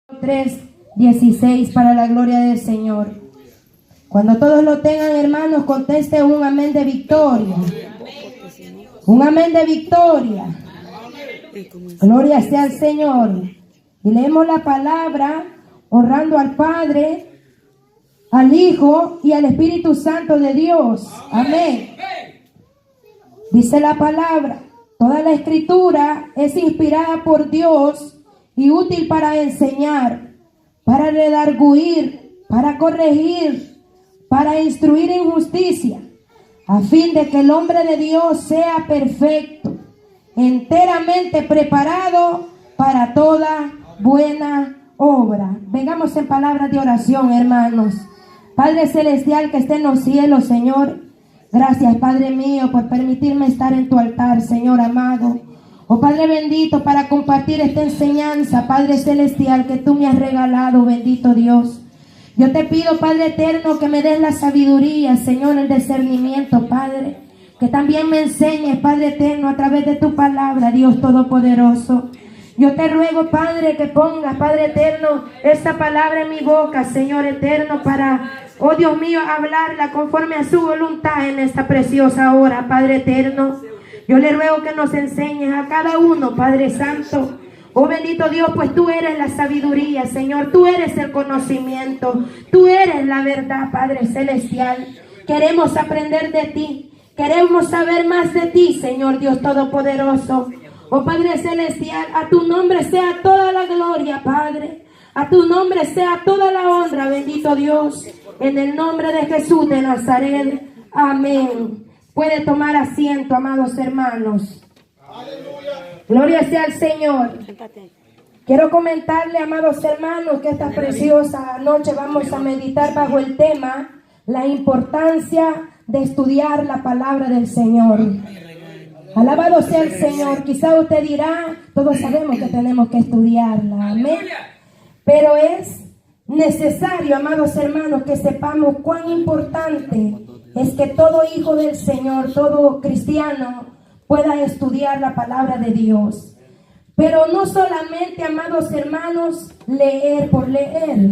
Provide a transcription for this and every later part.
3:16 para la gloria del Señor. Cuando todos lo tengan, hermanos, conteste un amén de victoria. Un amén de victoria. Gloria sea al Señor. Y leemos la palabra honrando al Padre, al Hijo y al Espíritu Santo de Dios. Amén. Dice la palabra: toda la escritura es inspirada por Dios y útil para enseñar, para redarguir, para corregir, para instruir en justicia, a fin de que el hombre de Dios sea perfecto, enteramente preparado para toda buena obra. Vengamos en palabras de oración, hermanos. Padre celestial que esté en los cielos, Señor, gracias, Padre mío, por permitirme estar en tu altar, Señor amado. Oh Padre bendito, para compartir esta enseñanza, Padre celestial, que tú me has regalado, bendito Dios. Yo te pido, Padre eterno, que me des la sabiduría, Señor, el discernimiento, Padre. Que también me enseñes, Padre eterno, a través de tu palabra, Dios todopoderoso. Yo te ruego, Padre, que pongas, Padre eterno, esta palabra en mi boca, Señor eterno, para, oh Dios mío, hablarla conforme a su voluntad en esta preciosa hora, Padre eterno. Yo le ruego que nos enseñes a cada uno, Padre Santo. Oh bendito Dios, pues tú eres la sabiduría, Señor. Tú eres el conocimiento. Tú eres la verdad, Padre celestial. Queremos aprender de ti. Queremos saber más de ti, Señor Dios todopoderoso. Oh Padre celestial, a tu nombre sea toda la gloria, Padre. A tu nombre sea toda la honra, bendito Dios. En el nombre de Jesús de Nazaret. Amén. Puede tomar asiento, amados hermanos. Aleluya. Gloria sea al Señor. Quiero comentarle, amados hermanos, que esta preciosa noche vamos a meditar bajo el tema: la importancia de estudiar la palabra del Señor. Alabado sea el Señor. Quizá usted dirá, todos sabemos que tenemos que estudiarla. Amén. Pero es necesario, amados hermanos, que sepamos cuán importante es que todo hijo del Señor, todo cristiano, pueda estudiar la palabra de Dios. Pero no solamente, amados hermanos, leer por leer.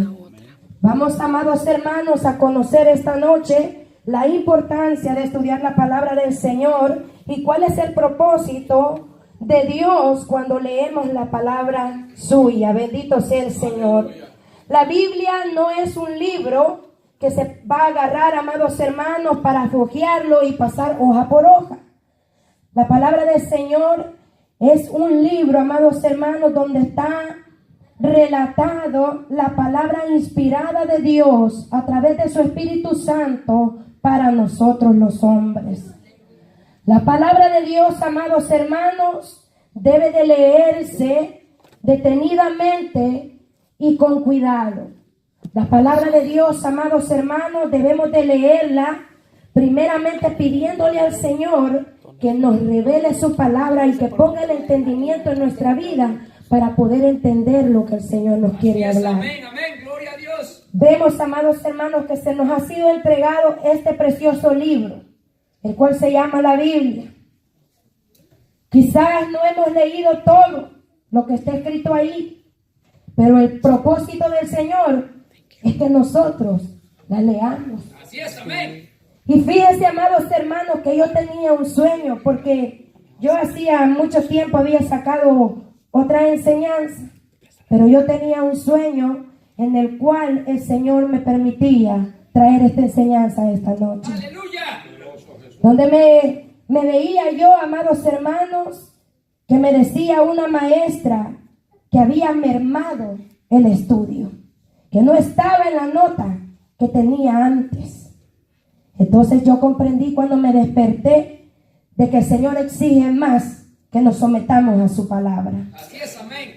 Vamos, amados hermanos, a conocer esta noche la importancia de estudiar la palabra del Señor y cuál es el propósito de Dios cuando leemos la palabra suya. Bendito sea el Señor. La Biblia no es un libro que se va a agarrar, amados hermanos, para hojearlo y pasar hoja por hoja. La palabra del Señor es un libro, amados hermanos, donde está relatado la palabra inspirada de Dios a través de su Espíritu Santo para nosotros los hombres. La palabra de Dios, amados hermanos, debe de leerse detenidamente y con cuidado. La palabra de Dios, amados hermanos, debemos de leerla primeramente pidiéndole al Señor que nos revele su palabra y que ponga el entendimiento en nuestra vida para poder entender lo que el Señor nos quiere hablar. Amén, amén, gloria a Dios. Vemos, amados hermanos, que se nos ha sido entregado este precioso libro, el cual se llama la Biblia. Quizás no hemos leído todo lo que está escrito ahí, pero el propósito del Señor es que nosotros la leamos. Así es, amén. Y fíjense, amados hermanos, que yo tenía un sueño, porque yo hacía mucho tiempo había sacado otra enseñanza, pero yo tenía un sueño en el cual el Señor me permitía traer esta enseñanza esta noche. Aleluya. Donde me veía yo, amados hermanos, que me decía una maestra que había mermado el estudio, que no estaba en la nota que tenía antes. Entonces yo comprendí cuando me desperté de que el Señor exige más que nos sometamos a su palabra. Así es, amén.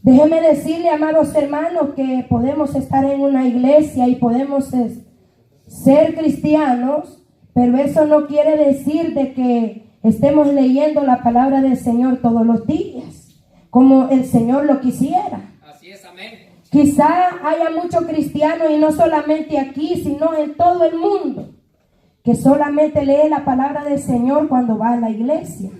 Déjeme decirle, amados hermanos, que podemos estar en una iglesia y podemos ser cristianos, pero eso no quiere decir de que estemos leyendo la palabra del Señor todos los días, como el Señor lo quisiera. Así es, amén. Quizá haya muchos cristianos, y no solamente aquí, sino en todo el mundo, que solamente lee la palabra del Señor cuando va a la iglesia,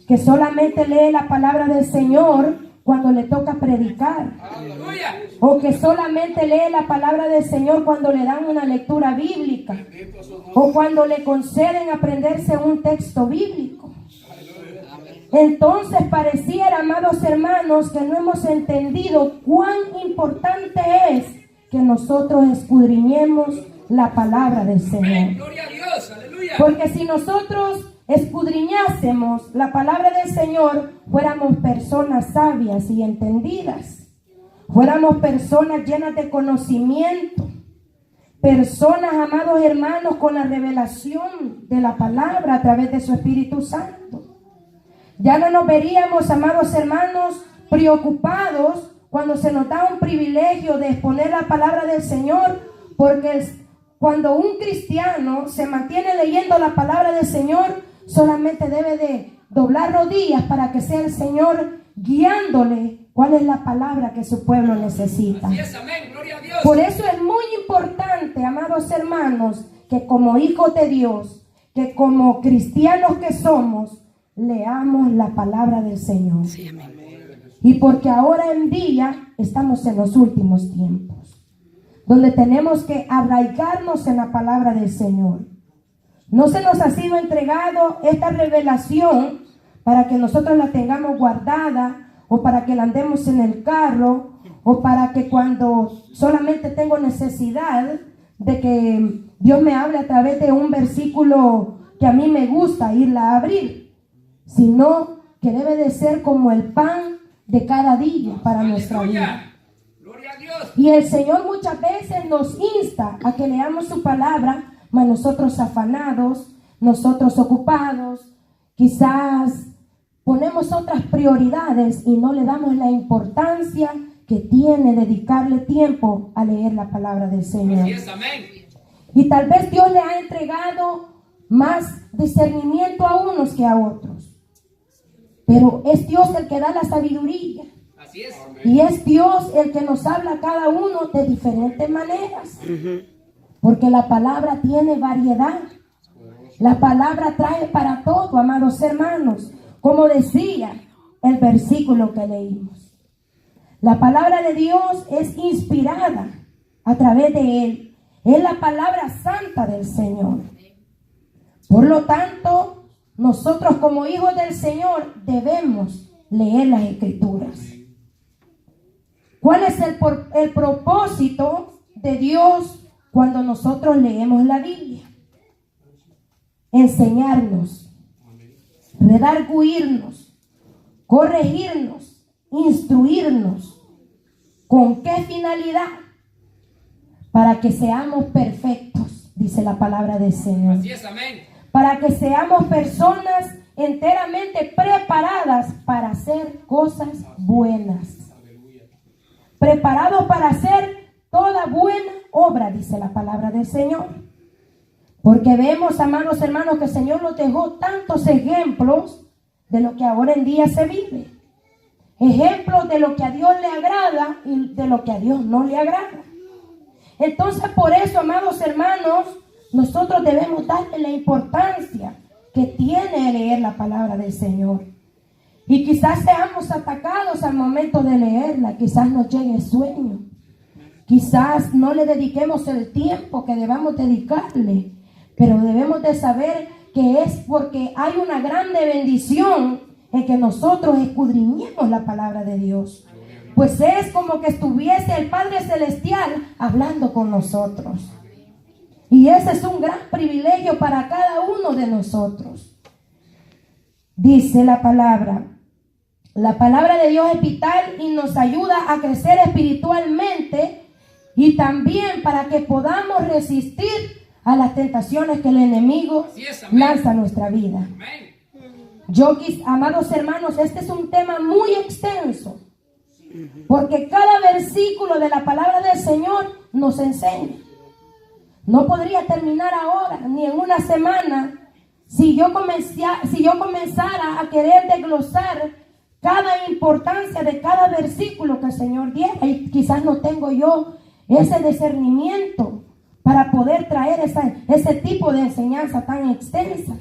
que solamente lee la palabra del Señor cuando le toca predicar, Aleluya. o que solamente lee la palabra del Señor cuando le dan una lectura bíblica, o cuando le conceden aprenderse un texto bíblico. Entonces pareciera, amados hermanos, que no hemos entendido cuán importante es que nosotros escudriñemos la palabra del Señor. Gloria a Dios. Aleluya. Porque si nosotros escudriñásemos la palabra del Señor, fuéramos personas sabias y entendidas. Fuéramos personas llenas de conocimiento. Personas, amados hermanos, con la revelación de la palabra a través de su Espíritu Santo. Ya no nos veríamos, amados hermanos, preocupados cuando se nos da un privilegio de exponer la palabra del Señor, porque cuando un cristiano se mantiene leyendo la palabra del Señor, solamente debe de doblar rodillas para que sea el Señor guiándole cuál es la palabra que su pueblo necesita. Así es, amén. Gloria a Dios. Por eso es muy importante, amados hermanos, que como hijos de Dios, que como cristianos que somos, leamos la palabra del Señor. Sí, amén. Y porque ahora en día estamos en los últimos tiempos, donde tenemos que arraigarnos en la palabra del Señor. No se nos ha sido entregado esta revelación para que nosotros la tengamos guardada, o para que la andemos en el carro, o para que cuando solamente tengo necesidad de que Dios me hable a través de un versículo que a mí me gusta irla a abrir, sino que debe de ser como el pan de cada día para nuestra vida. Aleluya. Gloria a Dios. Y el Señor muchas veces nos insta a que leamos su palabra, mas nosotros afanados, nosotros ocupados, quizás ponemos otras prioridades y no le damos la importancia que tiene dedicarle tiempo a leer la palabra del Señor. Así es, amén. Y tal vez Dios le ha entregado más discernimiento a unos que a otros. Pero es Dios el que da la sabiduría. Así es. Y es Dios el que nos habla a cada uno de diferentes maneras. Porque la palabra tiene variedad. La palabra trae para todo, amados hermanos. Como decía el versículo que leímos. La palabra de Dios es inspirada a través de Él. Es la palabra santa del Señor. Por lo tanto, nosotros como hijos del Señor debemos leer las Escrituras. ¿Cuál es el propósito de Dios cuando nosotros leemos la Biblia? Enseñarnos, redarguirnos, corregirnos, instruirnos. ¿Con qué finalidad? Para que seamos perfectos, dice la palabra del Señor. Así es, amén. Para que seamos personas enteramente preparadas para hacer cosas buenas. Preparados para hacer toda buena obra, dice la palabra del Señor. Porque vemos, amados hermanos, que el Señor nos dejó tantos ejemplos de lo que ahora en día se vive. Ejemplos de lo que a Dios le agrada y de lo que a Dios no le agrada. Entonces, por eso, amados hermanos, nosotros debemos darle la importancia que tiene leer la palabra del Señor. Y quizás seamos atacados al momento de leerla, quizás nos llegue sueño, quizás no le dediquemos el tiempo que debamos dedicarle, pero debemos de saber que es porque hay una grande bendición en que nosotros escudriñemos la palabra de Dios. Pues es como que estuviese el Padre Celestial hablando con nosotros. Y ese es un gran privilegio para cada uno de nosotros. Dice la palabra de Dios es vital y nos ayuda a crecer espiritualmente y también para que podamos resistir a las tentaciones que el enemigo lanza a nuestra vida. Amén. Amados hermanos, este es un tema muy extenso, porque cada versículo de la palabra del Señor nos enseña. No podría terminar ahora, ni en una semana, si yo comenzara a querer desglosar cada importancia de cada versículo que el Señor diera. Y quizás no tengo yo ese discernimiento para poder traer ese tipo de enseñanza tan extensa.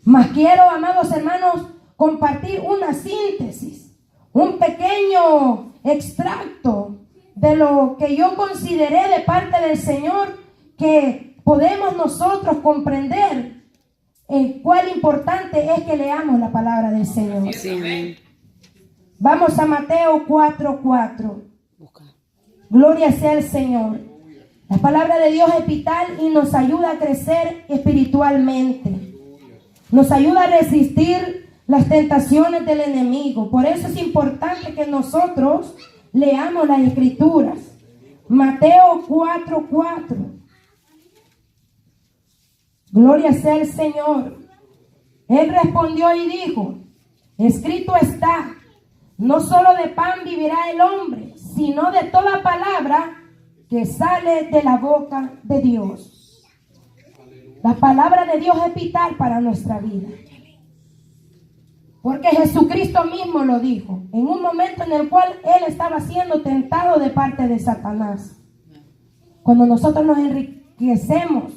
Mas quiero, amados hermanos, compartir una síntesis, un pequeño extracto de lo que yo consideré de parte del Señor, que podemos nosotros comprender cuál importante es que leamos la palabra del Señor. Amén. Vamos a Mateo 4:4. Gloria sea el Señor. La palabra de Dios es vital y nos ayuda a crecer espiritualmente. Nos ayuda a resistir las tentaciones del enemigo. Por eso es importante que nosotros leamos las Escrituras. Mateo 4:4. Gloria sea el Señor. Él respondió y dijo: escrito está, no solo de pan vivirá el hombre, sino de toda palabra que sale de la boca de Dios. La palabra de Dios es vital para nuestra vida. Porque Jesucristo mismo lo dijo, en un momento en el cual Él estaba siendo tentado de parte de Satanás. Cuando nosotros nos enriquecemos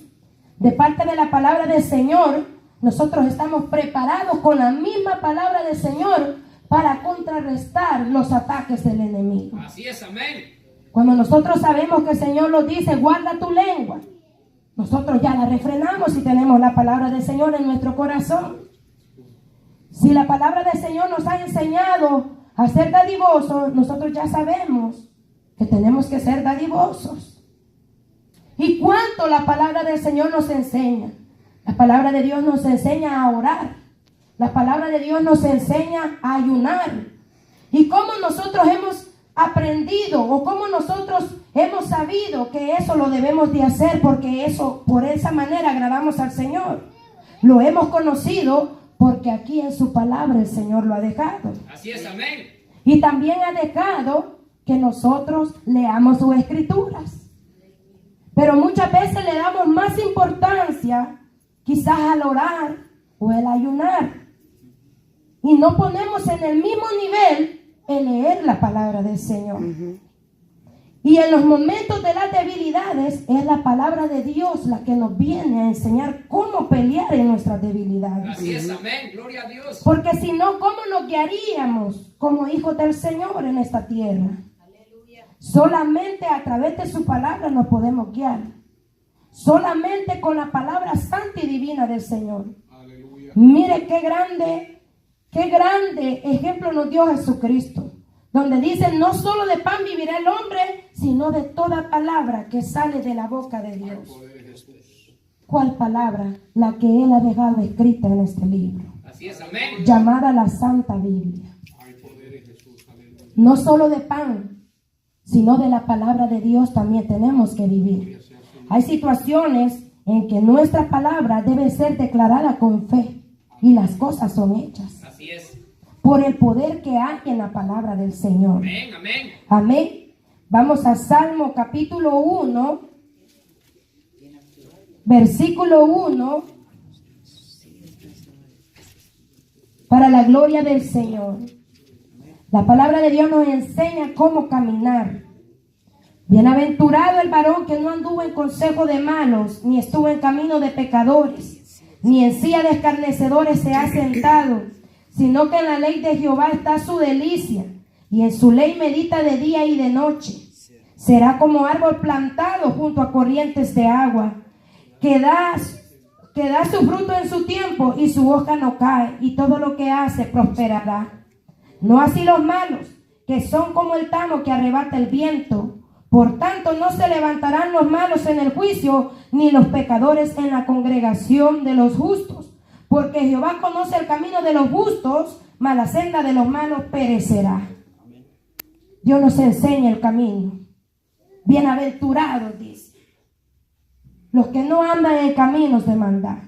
de parte de la palabra del Señor, nosotros estamos preparados con la misma palabra del Señor para contrarrestar los ataques del enemigo. Así es, amén. Cuando nosotros sabemos que el Señor nos dice, guarda tu lengua, nosotros ya la refrenamos y tenemos la palabra del Señor en nuestro corazón. Si la palabra del Señor nos ha enseñado a ser dadivosos, nosotros ya sabemos que tenemos que ser dadivosos. ¿Y cuánto la palabra del Señor nos enseña? La palabra de Dios nos enseña a orar. La palabra de Dios nos enseña a ayunar. ¿Y cómo nosotros hemos aprendido o cómo nosotros hemos sabido que eso lo debemos de hacer? Porque eso, por esa manera agradamos al Señor. Lo hemos conocido porque aquí en su palabra el Señor lo ha dejado. Así es, amén. Y también ha dejado que nosotros leamos sus escrituras. Pero muchas veces le damos más importancia quizás al orar o el ayunar. Y no ponemos en el mismo nivel el leer la palabra del Señor. Y en los momentos de las debilidades es la palabra de Dios la que nos viene a enseñar cómo pelear en nuestras debilidades. Así es, amén. Gloria a Dios. Porque si no, ¿cómo nos guiaríamos como hijos del Señor en esta tierra? Solamente a través de su palabra nos podemos guiar. Solamente con la palabra santa y divina del Señor. Aleluya. Mire qué grande ejemplo nos dio Jesucristo. Donde dice, no solo de pan vivirá el hombre, sino de toda palabra que sale de la boca de Dios. ¿Cuál palabra? La que Él ha dejado escrita en este libro. Así es, amén. Llamada la Santa Biblia. No solo de pan, sino de la palabra de Dios también tenemos que vivir. Hay situaciones en que nuestra palabra debe ser declarada con fe y las cosas son hechas. Así es. Por el poder que hay en la palabra del Señor. Amén, amén. Amén. Vamos a Salmo capítulo 1, versículo 1. Para la gloria del Señor. La palabra de Dios nos enseña cómo caminar. Bienaventurado el varón que no anduvo en consejo de malos, ni estuvo en camino de pecadores, ni en silla de escarnecedores se ha sentado, sino que en la ley de Jehová está su delicia, y en su ley medita de día y de noche. Será como árbol plantado junto a corrientes de agua, que da su fruto en su tiempo, y su hoja no cae, y todo lo que hace prosperará. No así los malos, que son como el tamo que arrebata el viento. Por tanto, no se levantarán los malos en el juicio, ni los pecadores en la congregación de los justos. Porque Jehová conoce el camino de los justos, mas la senda de los malos perecerá. Dios nos enseña el camino. Bienaventurados, dice, los que no andan en caminos de maldad,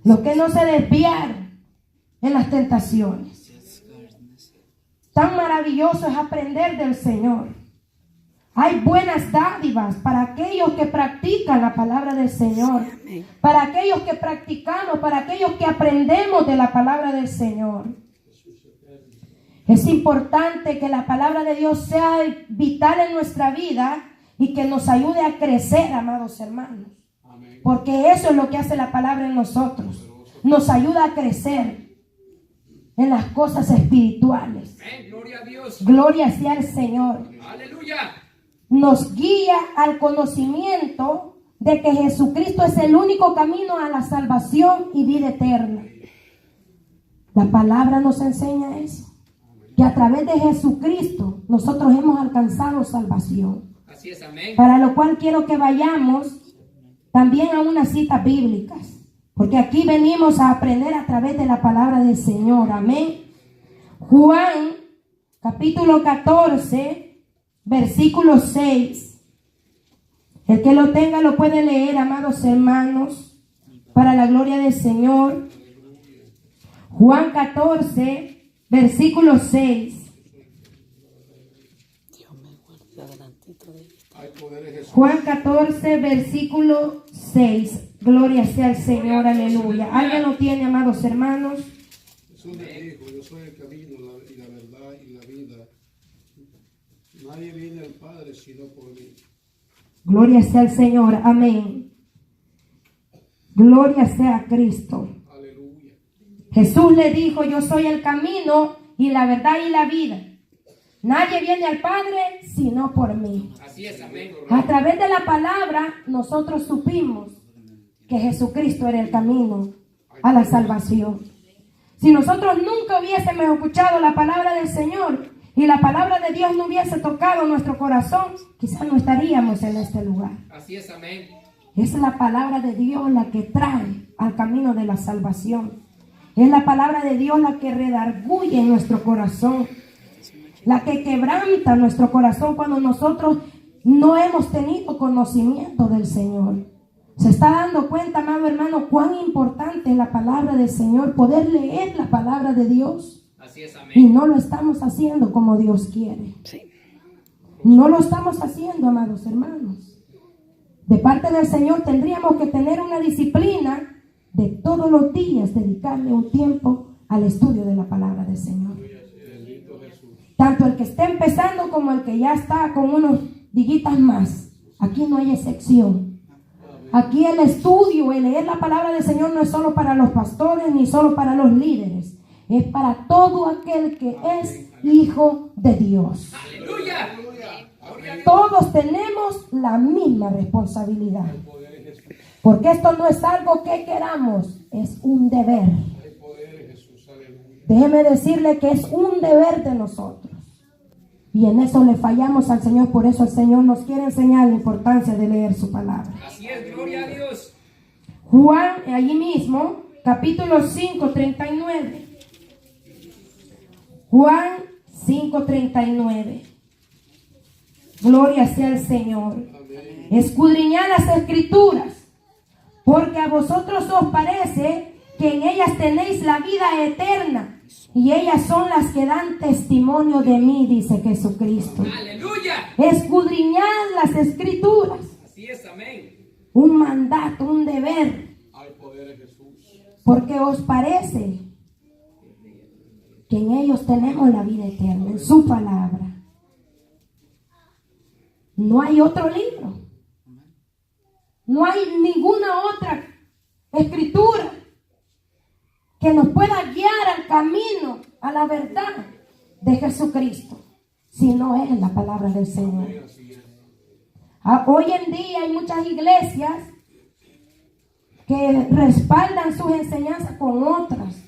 los que no se desviaron en las tentaciones. Tan maravilloso es aprender del Señor. Hay buenas dádivas para aquellos que practican la palabra del Señor, para aquellos que practicamos, para aquellos que aprendemos de la palabra del Señor. Es importante que la palabra de Dios sea vital en nuestra vida y que nos ayude a crecer, amados hermanos. Porque eso es lo que hace la palabra en nosotros. Nos ayuda a crecer. en las cosas espirituales. Amén. Gloria a Dios. Gloria sea al Señor. Aleluya. Nos guía al conocimiento de que Jesucristo es el único camino a la salvación y vida eterna. La palabra nos enseña eso, que a través de Jesucristo nosotros hemos alcanzado salvación. Así es, amén. Para lo cual quiero que vayamos también a unas citas bíblicas, porque aquí venimos a aprender a través de la palabra del Señor. Amén. Juan, capítulo 14, versículo 6. El que lo tenga lo puede leer, amados hermanos, para la gloria del Señor. Juan 14, versículo 6. Juan 14, versículo 6. Gloria sea al Señor, aleluya. ¿Alguien lo tiene, amados hermanos? Jesús le dijo: yo soy el camino y la verdad y la vida. Nadie viene al Padre sino por mí. Gloria sea al Señor, amén. Gloria sea a Cristo. Aleluya. Jesús le dijo: yo soy el camino y la verdad y la vida. Nadie viene al Padre sino por mí. Así es, amén. A través de la palabra nosotros supimos que Jesucristo era el camino a la salvación. Si nosotros nunca hubiésemos escuchado la palabra del Señor y la palabra de Dios no hubiese tocado nuestro corazón, quizás no estaríamos en este lugar. Así es, amén. Es la palabra de Dios la que trae al camino de la salvación. Es la palabra de Dios la que redarguye en nuestro corazón, la que quebranta nuestro corazón cuando nosotros no hemos tenido conocimiento del Señor. Se está dando cuenta, amado hermano, cuán importante es la palabra del Señor, poder leer la palabra de Dios. Así es, amén. Y no lo estamos haciendo como Dios quiere. No lo estamos haciendo, amados hermanos. De parte del Señor tendríamos que tener una disciplina de todos los días dedicarle un tiempo al estudio de la palabra del Señor. Tanto el que esté empezando como el que ya está con unos diguitas más. Aquí no hay excepción. Aquí el estudio, el leer la palabra del Señor no es solo para los pastores ni solo para los líderes. Es para todo aquel que es hijo de Dios. Aleluya. Todos tenemos la misma responsabilidad. Porque esto no es algo que queramos, es un deber. Déjeme decirle que es un deber de nosotros. Y en eso le fallamos al Señor. Por eso el Señor nos quiere enseñar la importancia de leer su palabra. Así es, gloria a Dios. Juan, allí mismo, capítulo 5, 39. Juan 5, 39. Gloria sea al Señor. Escudriñad las escrituras, porque a vosotros os parece que en ellas tenéis la vida eterna, y ellas son las que dan testimonio de mí, dice Jesucristo. Aleluya. Escudriñad las escrituras. Así es, amén. Un mandato, un deber. Hay poder en Jesús. Porque os parece que en ellos tenemos la vida eterna, en su palabra. No hay otro libro. No hay ninguna otra escritura que nos pueda guiar al camino, a la verdad de Jesucristo, si no es la palabra del Señor. Hoy en día hay muchas iglesias que respaldan sus enseñanzas con otras.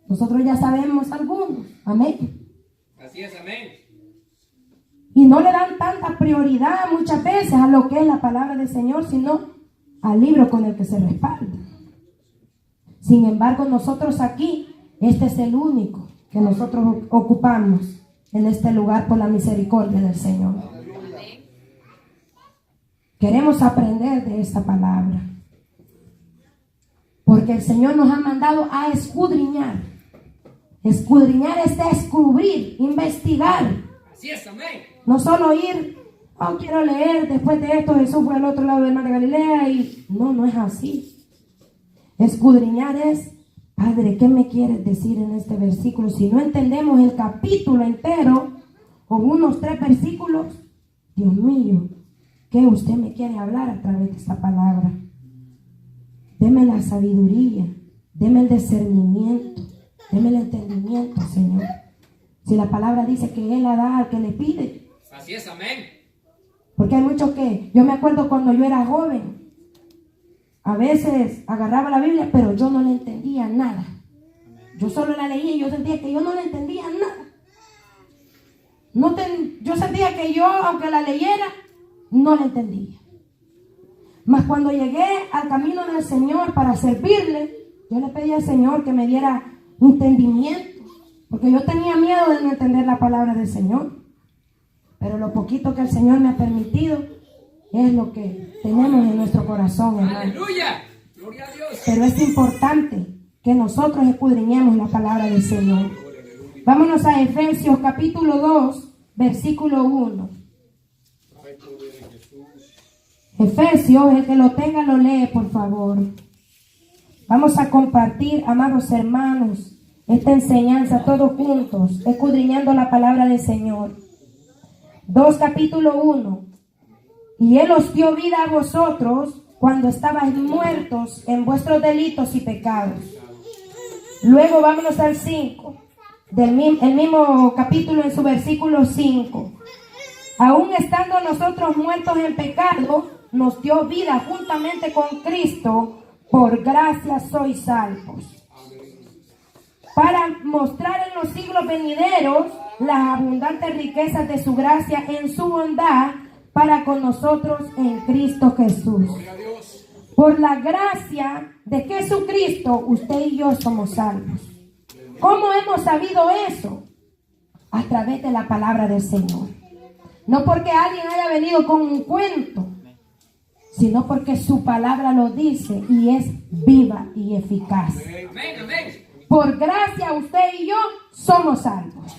Nosotros ya sabemos algunos, amén. Así es, amén. Y no le dan tanta prioridad muchas veces a lo que es la palabra del Señor, sino al libro con el que se respalda. Sin embargo, nosotros aquí, este es el único que nosotros ocupamos en este lugar por la misericordia del Señor. Queremos aprender de esta palabra, porque el Señor nos ha mandado a escudriñar. Escudriñar es descubrir, investigar. Así es, amén. No solo ir, oh, quiero leer, después de esto Jesús fue al otro lado del mar de Galilea y no es así. Escudriñar es, Padre, ¿qué me quieres decir en este versículo? Si no entendemos el capítulo entero o unos 3 versículos, Dios mío, ¿qué usted me quiere hablar a través de esta palabra? Deme la sabiduría, deme el discernimiento Deme el entendimiento, Señor. Si la palabra dice que Él la da al que le pide. Así es, amén. Porque hay muchos que, yo me acuerdo cuando yo era joven, a veces agarraba la Biblia, pero yo no le entendía nada. Yo solo la leía y yo sentía que yo no le entendía nada. Yo sentía que yo, aunque la leyera, no la entendía. Mas cuando llegué al camino del Señor para servirle, yo le pedí al Señor que me diera entendimiento, porque yo tenía miedo de no entender la palabra del Señor. Pero lo poquito que el Señor me ha permitido es lo que tenemos en nuestro corazón, hermano. Aleluya. Gloria a Dios. Pero es importante que nosotros escudriñemos la palabra del Señor. Vámonos a Efesios capítulo 2, versículo 1. Efesios, el que lo tenga lo lee, por favor. Vamos a compartir, amados hermanos, esta enseñanza todos juntos, escudriñando la palabra del Señor. 2, capítulo 1. Y Él os dio vida a vosotros cuando estabais muertos en vuestros delitos y pecados. Luego vámonos al 5, el mismo capítulo en su versículo 5. Aún estando nosotros muertos en pecado, nos dio vida juntamente con Cristo, por gracia sois salvos. Para mostrar en los siglos venideros las abundantes riquezas de su gracia en su bondad para con nosotros en Cristo Jesús. Por la gracia de Jesucristo, usted y yo somos salvos. ¿Cómo hemos sabido eso? A través de la palabra del Señor. No porque alguien haya venido con un cuento, sino porque su palabra lo dice y es viva y eficaz. Amén, amén. Por gracia usted y yo somos salvos.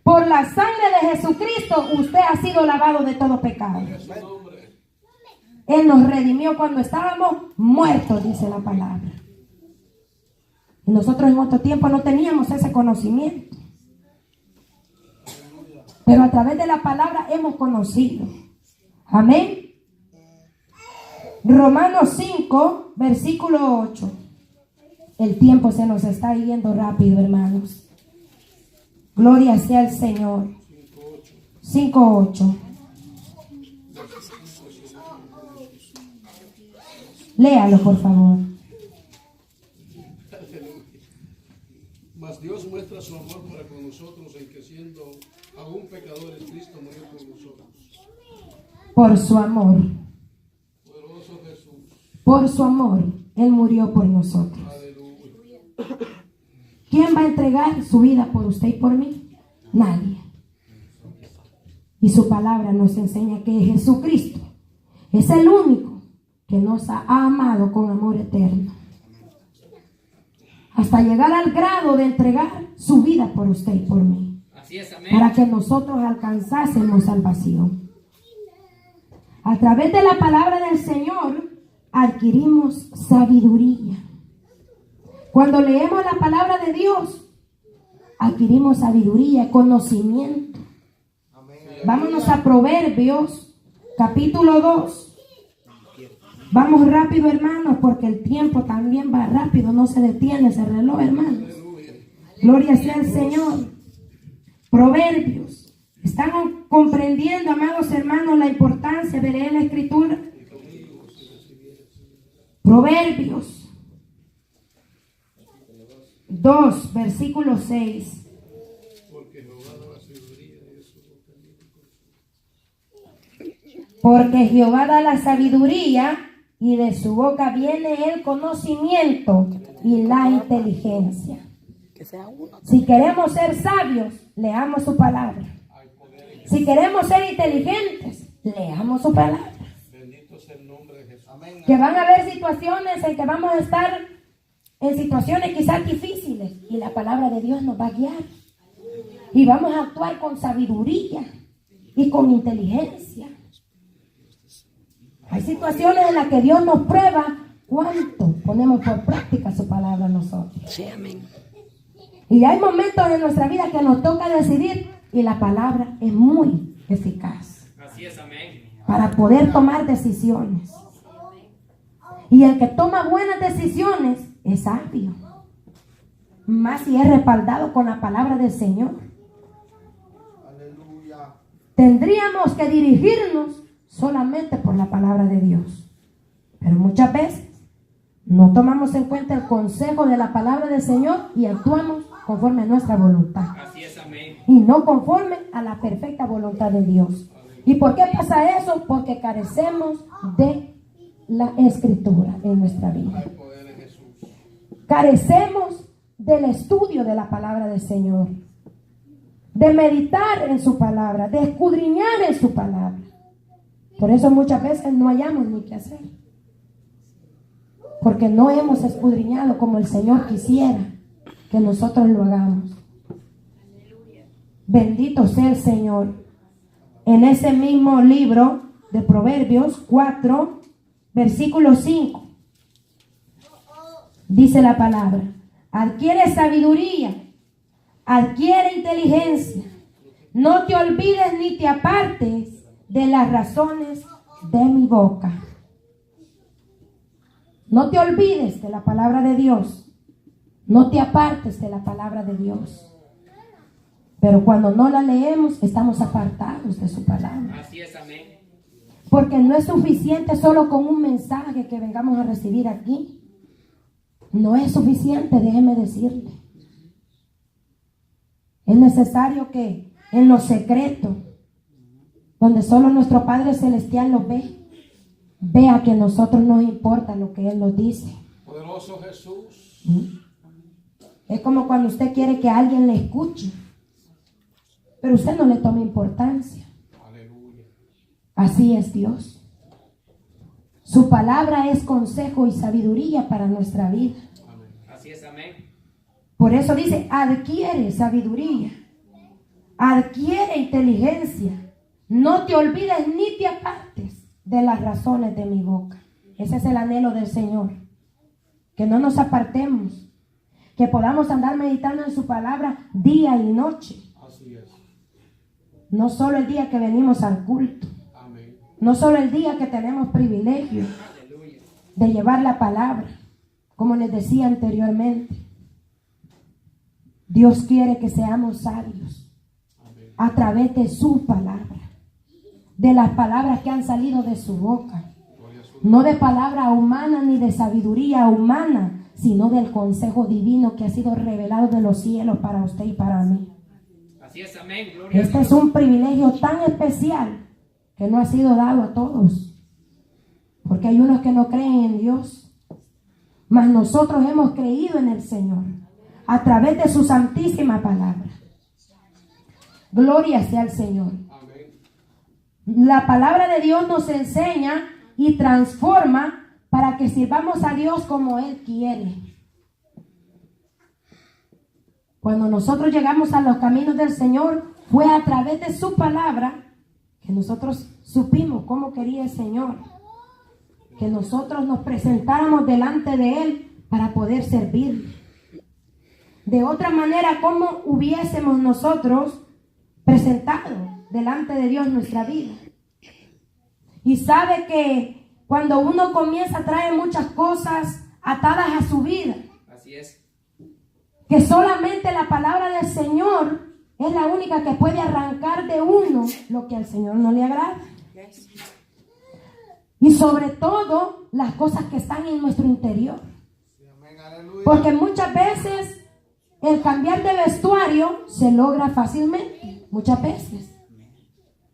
Por la sangre de Jesucristo usted ha sido lavado de todo pecado. Él nos redimió cuando estábamos muertos, dice la palabra. Y nosotros en otro tiempo no teníamos ese conocimiento. Pero a través de la palabra hemos conocido. Amén. Romanos 5, versículo 8. El tiempo se nos está yendo rápido, hermanos. Gloria sea al Señor. 5:8. Léalo, por favor. Mas Dios muestra su amor para con nosotros en que siendo aún pecadores, Cristo murió por nosotros. Por su amor. Poderoso Jesús. Por su amor, Él murió por nosotros. Aleluya. ¿Quién va a entregar su vida por usted y por mí? Nadie. Y su palabra nos enseña que Jesucristo es el único que nos ha amado con amor eterno. Hasta llegar al grado de entregar su vida por usted y por mí. Así es, amén. Para que nosotros alcanzásemos salvación. A través de la palabra del Señor adquirimos sabiduría. Cuando leemos la palabra de Dios, adquirimos sabiduría, conocimiento. Vámonos a Proverbios, capítulo 2. Vamos rápido, hermanos, porque el tiempo también va rápido, no se detiene ese reloj, hermanos. Gloria sea al Señor. Proverbios. ¿Están comprendiendo, amados hermanos, la importancia de leer la Escritura? Proverbios 2, versículo 6. Porque Jehová da la sabiduría y de su boca viene el conocimiento y la inteligencia. Si queremos ser sabios, leamos su palabra. Si queremos ser inteligentes, leamos su palabra. Que van a haber situaciones en que vamos a estar en situaciones quizás difíciles y la palabra de Dios nos va a guiar. Y vamos a actuar con sabiduría y con inteligencia. Hay situaciones en las que Dios nos prueba cuánto ponemos por práctica su palabra nosotros. Sí, amén. Y hay momentos en nuestra vida que nos toca decidir y la palabra es muy eficaz. Así es, amén. Para poder tomar decisiones. Y el que toma buenas decisiones es sabio. más si es respaldado con la palabra del Señor. Aleluya. Tendríamos que dirigirnos solamente por la palabra de Dios. Pero muchas veces no tomamos en cuenta el consejo de la palabra del Señor y actuamos conforme a nuestra voluntad. Así es, amén. Y no conforme a la perfecta voluntad de Dios. ¿Y por qué pasa eso? Porque carecemos de la Escritura en nuestra vida. Hay poder en Jesús. Carecemos del estudio de la palabra del Señor, de meditar en su palabra, de escudriñar en su palabra. Por eso muchas veces no hallamos ni qué hacer, porque no hemos escudriñado como el Señor quisiera que nosotros lo hagamos. Bendito sea el Señor. En ese mismo libro de Proverbios 4, versículo 5, dice la palabra: adquiere sabiduría, adquiere inteligencia, no te olvides ni te apartes de las razones de mi boca. No te olvides de la palabra de Dios, no te apartes de la palabra de Dios. Pero cuando no la leemos, estamos apartados de su palabra. Así es, amén. Porque no es suficiente solo con un mensaje que vengamos a recibir aquí. No es suficiente, déjeme decirle. Es necesario que en lo secreto, donde solo nuestro Padre Celestial lo ve, vea que a nosotros nos importa lo que Él nos dice. Poderoso Jesús. Es como cuando usted quiere que alguien le escuche, pero usted no le toma importancia. Aleluya. Así es Dios. Su palabra es consejo y sabiduría para nuestra vida. Amén. Así es, amén. Por eso dice, adquiere sabiduría, adquiere inteligencia, no te olvides ni te apartes de las razones de mi boca. Ese es el anhelo del Señor, que no nos apartemos, que podamos andar meditando en su palabra día y noche. Así es. No solo el día que venimos al culto, Amén. no solo el día que tenemos privilegio Aleluya. de llevar la palabra, como les decía anteriormente. Dios quiere que seamos sabios Amén. a través de su palabra, de las palabras que han salido de su boca, Gloria a su no de palabra humana ni de sabiduría humana, sino del consejo divino que ha sido revelado de los cielos para usted y para mí. Así es, amén. Gloria a Este Dios. es un privilegio tan especial que no ha sido dado a todos, porque hay unos que no creen en Dios, mas nosotros hemos creído en el Señor a través de su santísima palabra. Gloria sea al Señor. Amén. La palabra de Dios nos enseña y transforma para que sirvamos a Dios como Él quiere. Cuando nosotros llegamos a los caminos del Señor, fue a través de su palabra que nosotros supimos cómo quería el Señor, que nosotros nos presentáramos delante de Él para poder servirle. De otra manera, ¿cómo hubiésemos nosotros presentado delante de Dios nuestra vida? Y sabe que cuando uno comienza a traer muchas cosas atadas a su vida, Así es. que solamente la palabra del Señor es la única que puede arrancar de uno lo que al Señor no le agrada. Y sobre todo las cosas que están en nuestro interior. Amén. Aleluya. Porque muchas veces el cambiar de vestuario se logra fácilmente. Muchas veces.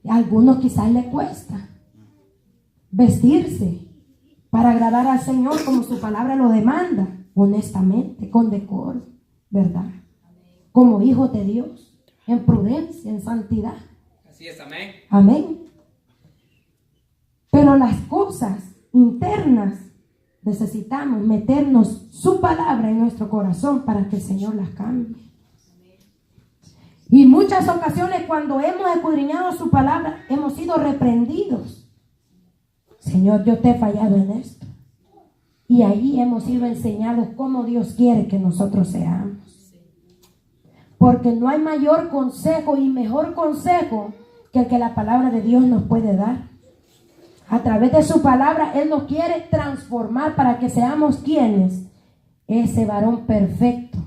A algunos quizás les cuesta vestirse para agradar al Señor como su palabra lo demanda, honestamente, con decoro, ¿verdad? Como hijos de Dios, en prudencia, en santidad. Así es, amén. Amén. Pero las cosas internas necesitamos meternos su palabra en nuestro corazón para que el Señor las cambie. Y muchas ocasiones cuando hemos escudriñado su palabra, hemos sido reprendidos. Señor, yo te he fallado en esto. Y ahí hemos sido enseñados cómo Dios quiere que nosotros seamos. Porque no hay mayor consejo y mejor consejo que el que la palabra de Dios nos puede dar. A través de su palabra, Él nos quiere transformar para que seamos quienes, ese varón perfecto,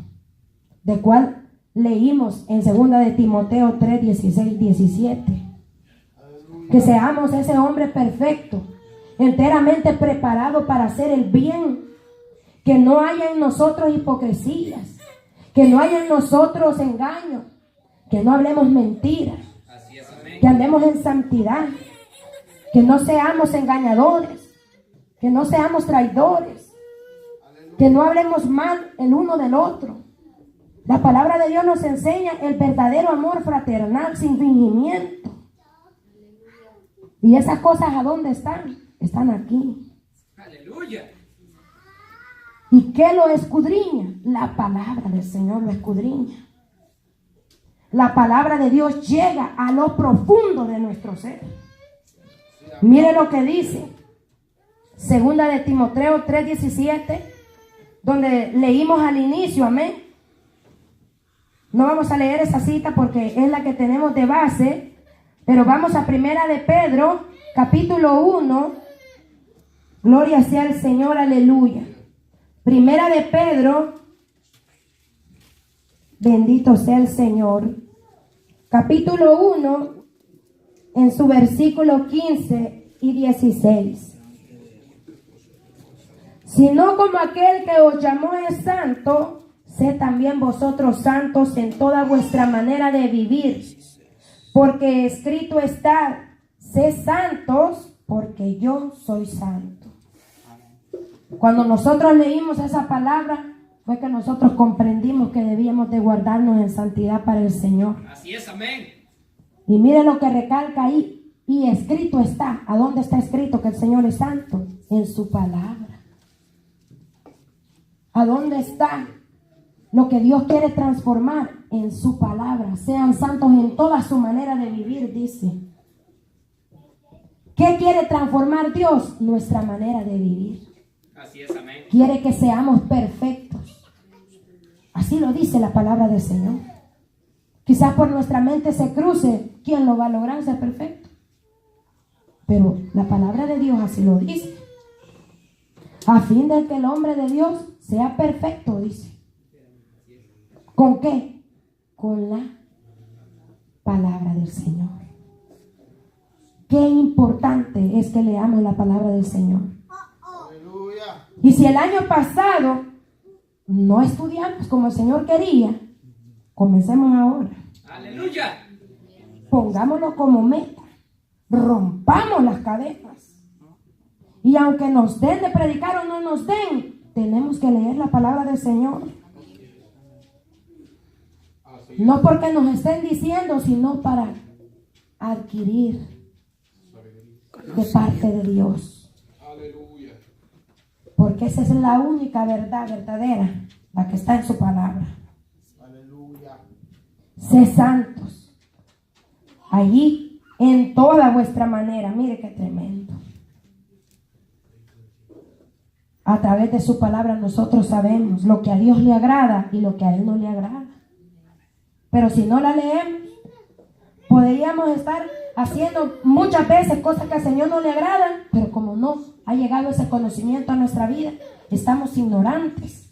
de cual leímos en 2 de Timoteo 3, 16, 17. Que seamos ese hombre perfecto, enteramente preparado para hacer el bien, que no haya en nosotros hipocresías, que no haya en nosotros engaño, que no hablemos mentiras, Así es, amén. que andemos en santidad, que no seamos engañadores, que no seamos traidores, que no hablemos mal el uno del otro. La palabra de Dios nos enseña el verdadero amor fraternal sin fingimiento. Y esas cosas, ¿a dónde están? Están aquí. Aleluya. ¿Y qué lo escudriña? La palabra del Señor lo escudriña. La palabra de Dios llega a lo profundo de nuestro ser. Mire lo que dice 2 de Timoteo 3:17, donde leímos al inicio, amén. No vamos a leer esa cita porque es la que tenemos de base, pero vamos a 1 de Pedro, capítulo 1. Gloria sea al Señor, aleluya. 1 de Pedro, bendito sea el Señor. Capítulo 1, en su versículo 15 y 16. Sino como aquel que os llamó es santo, sed también vosotros santos en toda vuestra manera de vivir. Porque escrito está, sed santos, porque yo soy santo. Cuando nosotros leímos esa palabra, fue que nosotros comprendimos que debíamos de guardarnos en santidad para el Señor. Así es, amén. Y mire lo que recalca ahí. Y escrito está. ¿A dónde está escrito que el Señor es santo? En su palabra. ¿A dónde está lo que Dios quiere transformar? En su palabra. Sean santos en toda su manera de vivir, dice. ¿Qué quiere transformar Dios? Nuestra manera de vivir. Así es, amén. Quiere que seamos perfectos. Así lo dice la palabra del Señor. Quizás por nuestra mente se cruce, ¿quién lo va a lograr ser perfecto? Pero la palabra de Dios así lo dice. A fin de que el hombre de Dios sea perfecto, dice. ¿Con qué? Con la palabra del Señor. Qué importante es que leamos la palabra del Señor. Y si el año pasado no estudiamos como el Señor quería, comencemos ahora. Aleluya. Pongámoslo como meta. Rompamos las cadenas. Y aunque nos den de predicar o no nos den, tenemos que leer la palabra del Señor. No porque nos estén diciendo, sino para adquirir de parte de Dios. Porque esa es la única verdad verdadera, la que está en su palabra. Sé santos allí en toda vuestra manera. Mire qué tremendo. A través de su palabra nosotros sabemos lo que a Dios le agrada y lo que a Él no le agrada. Pero si no la leemos, podríamos estar haciendo muchas veces cosas que al Señor no le agradan, pero como no ha llegado ese conocimiento a nuestra vida, estamos ignorantes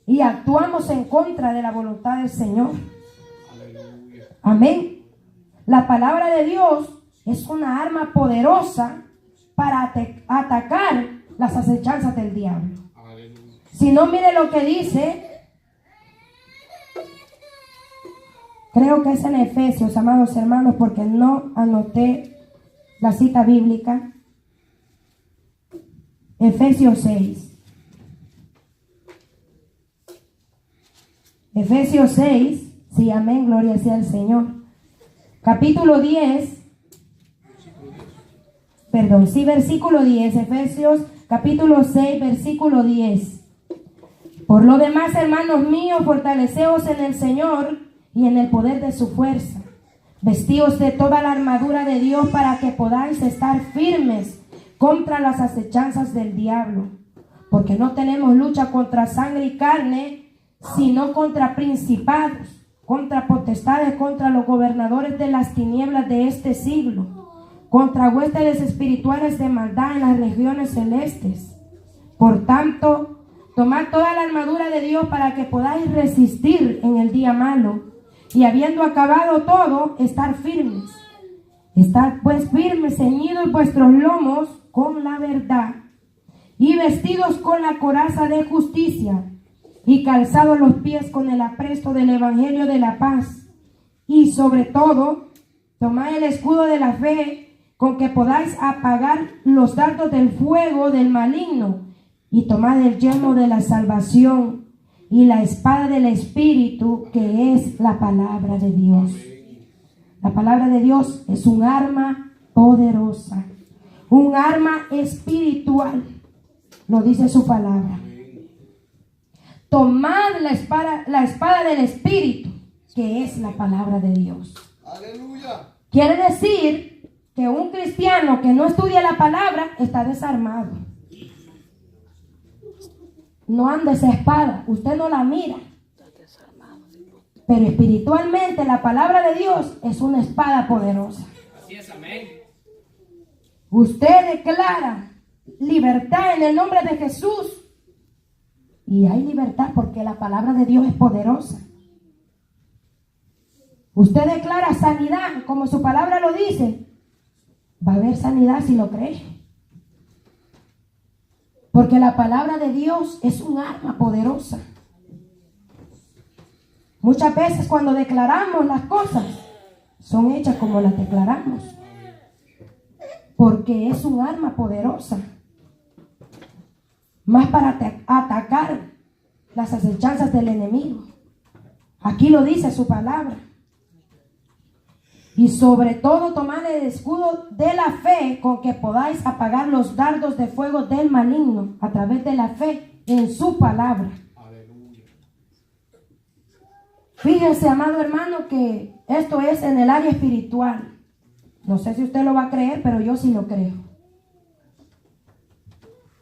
y actuamos en contra de la voluntad del Señor. Amén. La palabra de Dios es una arma poderosa para atacar las acechanzas del diablo. Si no, mire lo que dice. Creo que es en Efesios, amados hermanos, porque no anoté la cita bíblica. Efesios 6. Efesios 6. Sí, amén, gloria sea al Señor. Capítulo 10. Perdón, sí, versículo 10. Efesios capítulo 6, versículo 10. Por lo demás, hermanos míos, fortaleceos en el Señor y en el poder de su fuerza. Vestíos de toda la armadura de Dios para que podáis estar firmes contra las acechanzas del diablo. Porque no tenemos lucha contra sangre y carne, sino contra principados, contra potestades, contra los gobernadores de las tinieblas de este siglo, contra huestes espirituales de maldad en las regiones celestes. Por tanto, Tomad toda la armadura de Dios para que podáis resistir en el día malo. Y habiendo acabado todo, estar firmes. Estad pues firmes, ceñidos vuestros lomos con la verdad, y vestidos con la coraza de justicia, y calzados los pies con el apresto del evangelio de la paz. Y sobre todo, tomad el escudo de la fe, con que podáis apagar los dardos del fuego del maligno, y tomad el yelmo de la salvación y la espada del Espíritu, que es la palabra de Dios. La palabra de Dios es un arma poderosa, un arma espiritual, lo dice su palabra. Tomad la espada del Espíritu, que es la palabra de Dios. Aleluya. Quiere decir que un cristiano que no estudia la palabra está desarmado. No anda esa espada, usted no la mira. Pero espiritualmente la palabra de Dios es una espada poderosa. Así es, amén. Usted declara libertad en el nombre de Jesús. Y hay libertad porque la palabra de Dios es poderosa. Usted declara sanidad, como su palabra lo dice. Va a haber sanidad si lo cree. Porque la palabra de Dios es un arma poderosa. Muchas veces cuando declaramos las cosas, son hechas como las declaramos. Porque es un arma poderosa. Más para atacar las acechanzas del enemigo. Aquí lo dice su palabra. Y sobre todo tomad el escudo de la fe, con que podáis apagar los dardos de fuego del maligno a través de la fe en su palabra. Fíjense, amado hermano, que esto es en el área espiritual. No sé si usted lo va a creer, pero yo sí lo creo.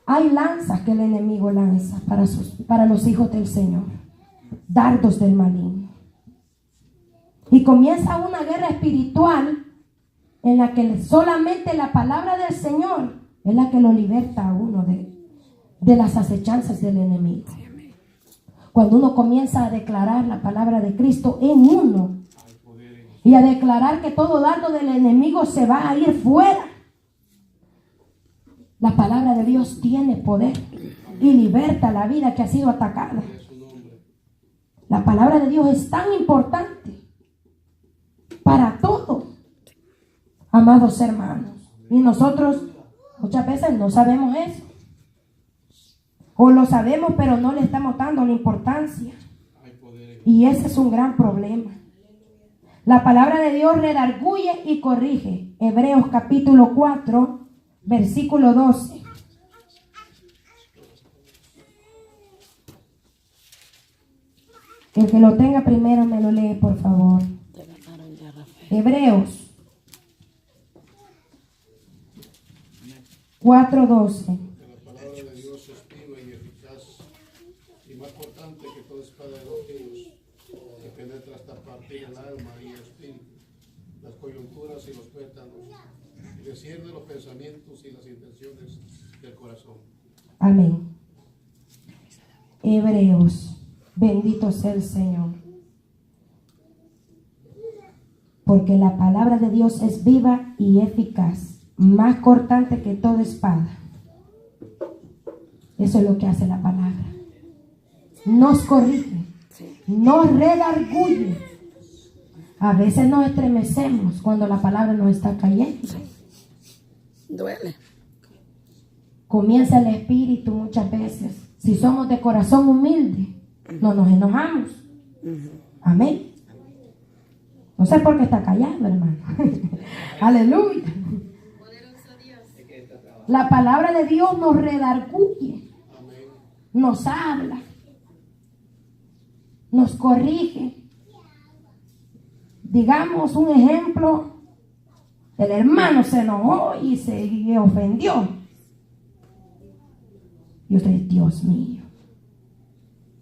Hay lanzas que el enemigo lanza para los hijos del Señor. Dardos del maligno. Y comienza una guerra espiritual en la que solamente la palabra del Señor es la que lo liberta a uno de las acechanzas del enemigo. Cuando uno comienza a declarar la palabra de Cristo en uno y a declarar que todo dardo del enemigo se va a ir fuera. La palabra de Dios tiene poder y liberta la vida que ha sido atacada. La palabra de Dios es tan importante para todo, amados hermanos. Y nosotros muchas veces no sabemos eso. O lo sabemos, pero no le estamos dando la importancia. Y ese es un gran problema. La palabra de Dios redarguye y corrige. Hebreos capítulo 4, versículo 12. El que lo tenga primero me lo lee, por favor. Hebreos 4:12. La palabra de Dios es viva y eficaz y más cortante que toda espada de dos filos, que penetra hasta partir el alma y el espíritu, las coyunturas y los tuétanos, y discierne los pensamientos y las intenciones del corazón. Amén. Hebreos, bendito sea el Señor. Porque la palabra de Dios es viva y eficaz, más cortante que toda espada. Eso es lo que hace la palabra. Nos corrige, nos redarguye. A veces nos estremecemos cuando la palabra nos está cayendo. Duele. Comienza el espíritu muchas veces. Si somos de corazón humilde, no nos enojamos. Amén. No sé por qué está callado, hermano. Aleluya. La palabra de Dios nos redarguye, nos habla, nos corrige. Digamos un ejemplo, el hermano se enojó y se ofendió. Y usted, Dios mío,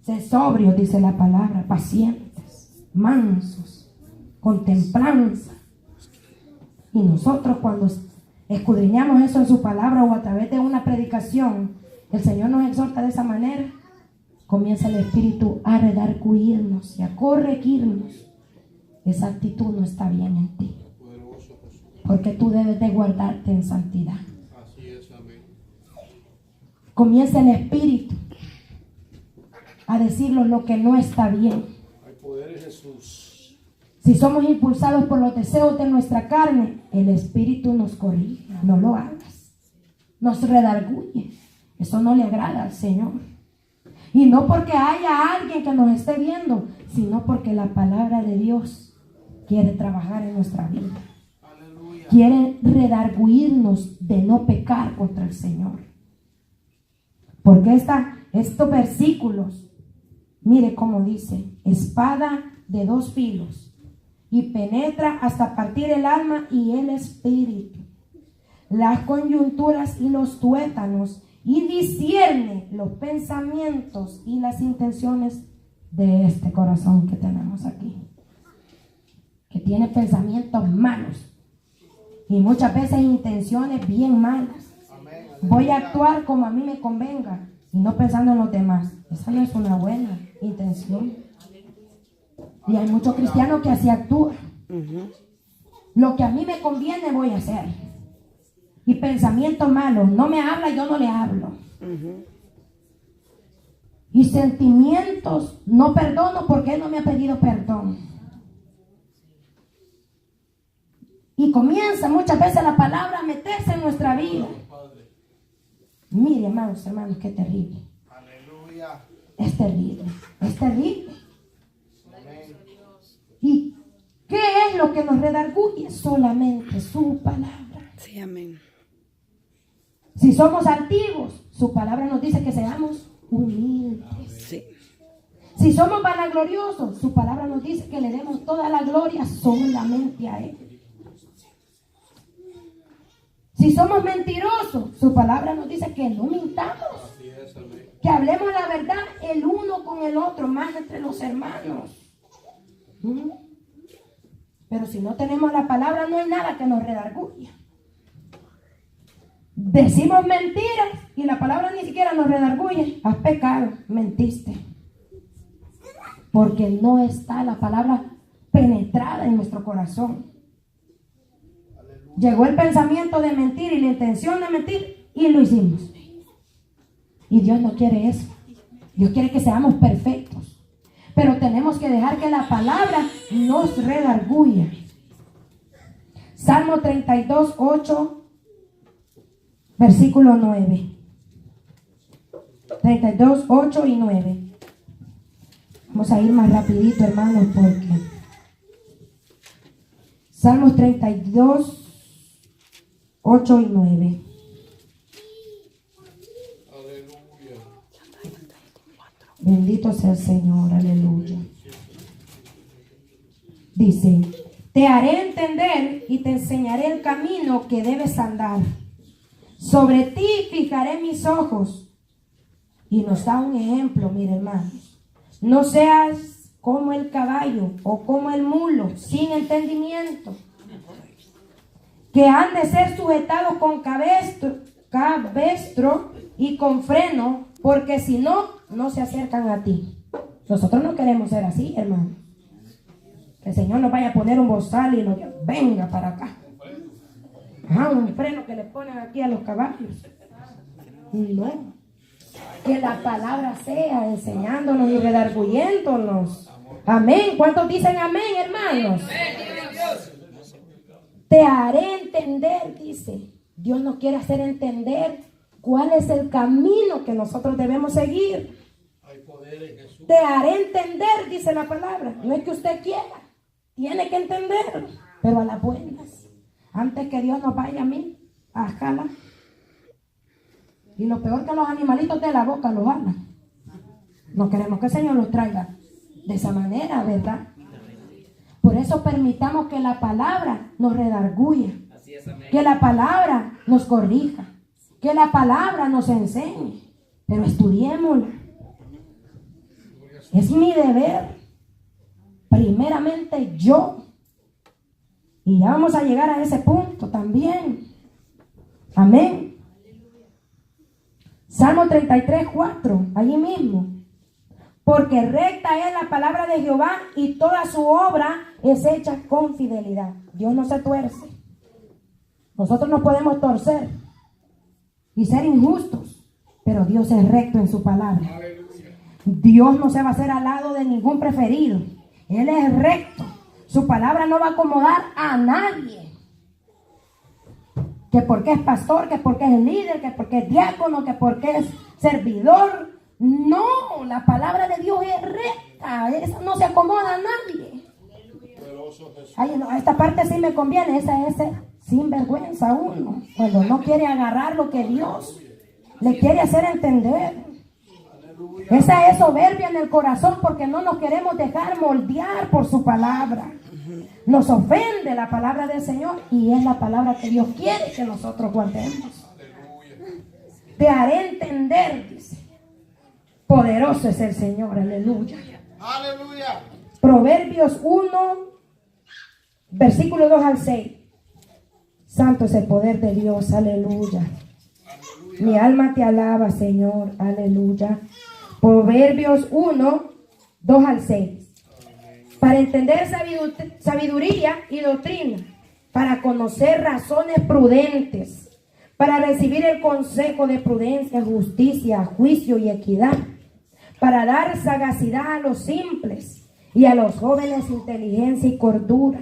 sé sobrio, dice la palabra, pacientes, mansos, con templanza. Y nosotros cuando escudriñamos eso en su palabra o a través de una predicación, el Señor nos exhorta de esa manera. comienza el Espíritu a redarguirnos y a corregirnos. Esa actitud no está bien en ti. Porque tú debes de guardarte en santidad. Así es, amén. Comienza el Espíritu a decirnos lo que no está bien. Hay poder en Jesús. Si somos impulsados por los deseos de nuestra carne, el Espíritu nos corrige. No lo hagas. Nos redarguye. Eso no le agrada al Señor. Y no porque haya alguien que nos esté viendo, sino porque la palabra de Dios quiere trabajar en nuestra vida. Aleluya. Quiere redarguirnos de no pecar contra el Señor. Porque estos versículos, mire cómo dice: espada de dos filos, y penetra hasta partir el alma y el espíritu, las coyunturas y los tuétanos, y discierne los pensamientos y las intenciones de este corazón que tenemos aquí, que tiene pensamientos malos y muchas veces intenciones bien malas. Voy a actuar como a mí me convenga y no pensando en los demás. Esa no es una buena intención. Y hay muchos cristianos que así actúan. Lo que a mí me conviene voy a hacer. Y pensamientos malos: no me habla, yo no le hablo. Y sentimientos: no perdono porque él no me ha pedido perdón. Y comienza muchas veces la palabra a meterse en nuestra vida. Mire, hermanos, qué terrible. Aleluya. Es terrible, es terrible. ¿Y qué es lo que nos redarguye? Solamente su palabra. Sí, amén. Si somos altivos, su palabra nos dice que seamos humildes. Sí. Si somos vanagloriosos, su palabra nos dice que le demos toda la gloria solamente a Él. Si somos mentirosos, su palabra nos dice que no mintamos. Así es, amén. Que hablemos la verdad el uno con el otro, más entre los hermanos. Pero si no tenemos la palabra, no hay nada que nos redarguya. Decimos mentiras y la palabra ni siquiera nos redarguye. Has pecado, mentiste. Porque no está la palabra penetrada en nuestro corazón. Llegó el pensamiento de mentir y la intención de mentir y lo hicimos. Y Dios no quiere eso. Dios quiere que seamos perfectos. Pero tenemos que dejar que la palabra nos redarguya. Salmo 32, 8, versículo 9. 32, 8 y 9. Vamos a ir más rapidito, hermanos, porque Salmos 32, 8 y 9. Aleluya. Bendito sea el Señor, aleluya. Dice: te haré entender y te enseñaré el camino que debes andar. Sobre ti fijaré mis ojos. Y nos da un ejemplo, mire, hermanos. No seas como el caballo o como el mulo, sin entendimiento, que han de ser sujetados con cabestro y con freno, porque si no, no se acercan a ti. Nosotros no queremos ser así, hermano. Que el Señor nos vaya a poner un bozal y nos diga: venga para acá. Un freno que le ponen aquí a los caballos. No. Que la palabra sea enseñándonos y redarguyéndonos. Amén. ¿Cuántos dicen amén, hermanos? Te haré entender, dice. Dios nos quiere hacer entender cuál es el camino que nosotros debemos seguir. Hay poder en Jesús. Te haré entender, dice la palabra. No es que usted quiera, tiene que entenderlo, pero a las buenas. Antes que Dios nos vaya a mí a jalar. Y lo peor que los animalitos de la boca los jalan. No queremos que el Señor los traiga de esa manera, ¿verdad? Por eso permitamos que la palabra nos redarguya. Que la palabra nos corrija. Que la palabra nos enseñe. Pero estudiémosla. Es mi deber. Primeramente yo. Y ya vamos a llegar a ese punto también. Amén. Salmo 33, 4. Allí mismo. porque recta es la palabra de Jehová y toda su obra es hecha con fidelidad. Dios no se tuerce. Nosotros no podemos torcer y ser injustos, pero Dios es recto en su palabra. Dios no se va a hacer al lado de ningún preferido. Él es recto. Su palabra no va a acomodar a nadie. Que porque es pastor, que porque es líder, que porque es diácono, que porque es servidor. No, la palabra de Dios es recta. Esa no se acomoda a nadie. Ay, no, esta parte sí me conviene. Esa es sinvergüenza uno. Cuando no quiere agarrar lo que Dios le quiere hacer entender. Esa es soberbia en el corazón porque no nos queremos dejar moldear por su palabra. Nos ofende la palabra del Señor y es la palabra que Dios quiere que nosotros guardemos. Te haré entender, dice. Poderoso es el Señor, aleluya. Aleluya. Proverbios 1, versículo 2 al 6. Santo es el poder de Dios, aleluya. Mi alma te alaba, Señor, aleluya. Proverbios 1, 2 al 6. Para entender sabiduría y doctrina, para conocer razones prudentes, para recibir el consejo de prudencia, justicia, juicio y equidad, para dar sagacidad a los simples y a los jóvenes inteligencia y cordura.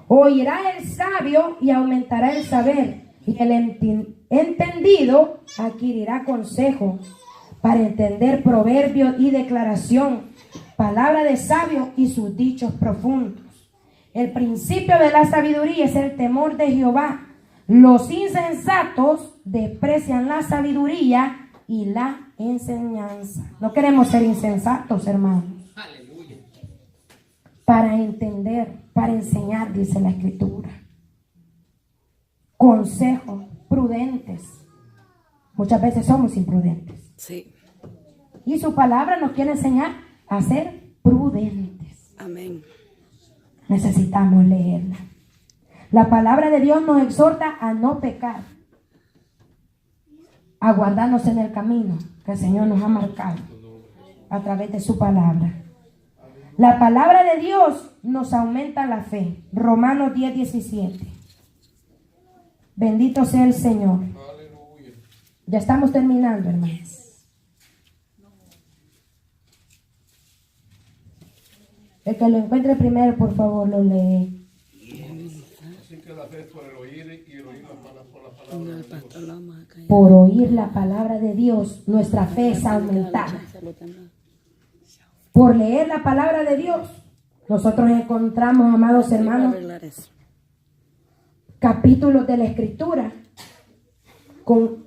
Oirá el sabio y aumentará el saber, y el entendido adquirirá consejo, para entender proverbio y declaración, palabra de sabio y sus dichos profundos. El principio de la sabiduría es el temor de Jehová. Los insensatos desprecian la sabiduría y la enseñanza. No queremos ser insensatos, hermanos. Aleluya. Para entender, para enseñar, dice la Escritura. Consejos prudentes. Muchas veces somos imprudentes. Sí. Y su palabra nos quiere enseñar a ser prudentes. Amén. Necesitamos leerla. La palabra de Dios nos exhorta a no pecar, a guardarnos en el camino que el Señor nos ha marcado a través de su palabra. La palabra de Dios nos aumenta la fe. Romanos 10, 17. Bendito sea el Señor. Ya estamos terminando, hermanos. El que lo encuentre primero, por favor, lo lee. Así que la fe es por el oír y el oír por la palabra de Dios. Por oír la palabra de Dios, nuestra fe es aumentada. Por leer la palabra de Dios, nosotros encontramos, amados hermanos, capítulos de la Escritura con,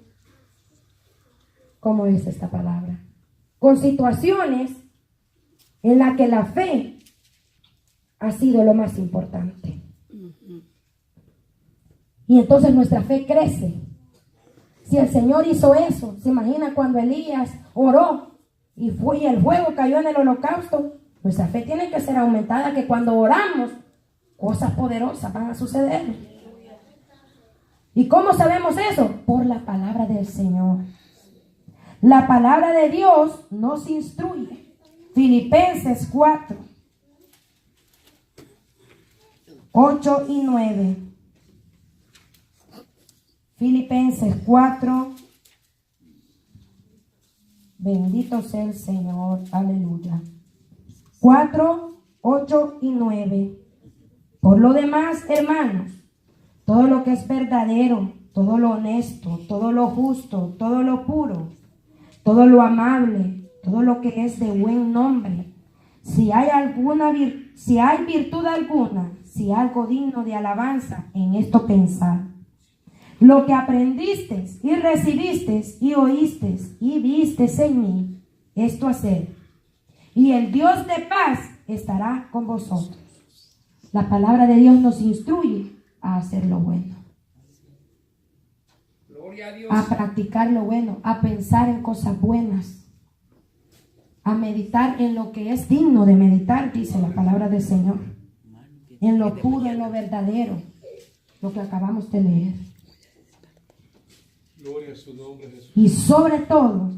¿cómo es esta palabra? Con situaciones en las que la fe ha sido lo más importante. Y entonces nuestra fe crece. Si el Señor hizo eso, ¿se imagina cuando Elías oró y el fuego cayó en el holocausto? Nuestra fe tiene que ser aumentada, que cuando oramos, cosas poderosas van a suceder. ¿Y cómo sabemos eso? Por la palabra del Señor. La palabra de Dios nos instruye. Filipenses 4, 8 y 9. Filipenses 4. Bendito sea el Señor. Aleluya. 4, 8 y 9. Por lo demás, hermanos, todo lo que es verdadero, todo lo honesto, todo lo justo, todo lo puro, todo lo amable, todo lo que es de buen nombre, si hay virtud alguna, si algo digno de alabanza, en esto pensad. Lo que aprendisteis y recibisteis y oísteis y visteis en mí, esto haced, y el Dios de paz estará con vosotros. La palabra de Dios nos instruye a hacer lo bueno, Gloria a Dios. a practicar lo bueno, a pensar en cosas buenas, a meditar en lo que es digno de meditar, dice la palabra del Señor, en lo puro, en lo verdadero, lo que acabamos de leer. Gloria a su nombre, Jesús. Y sobre todo,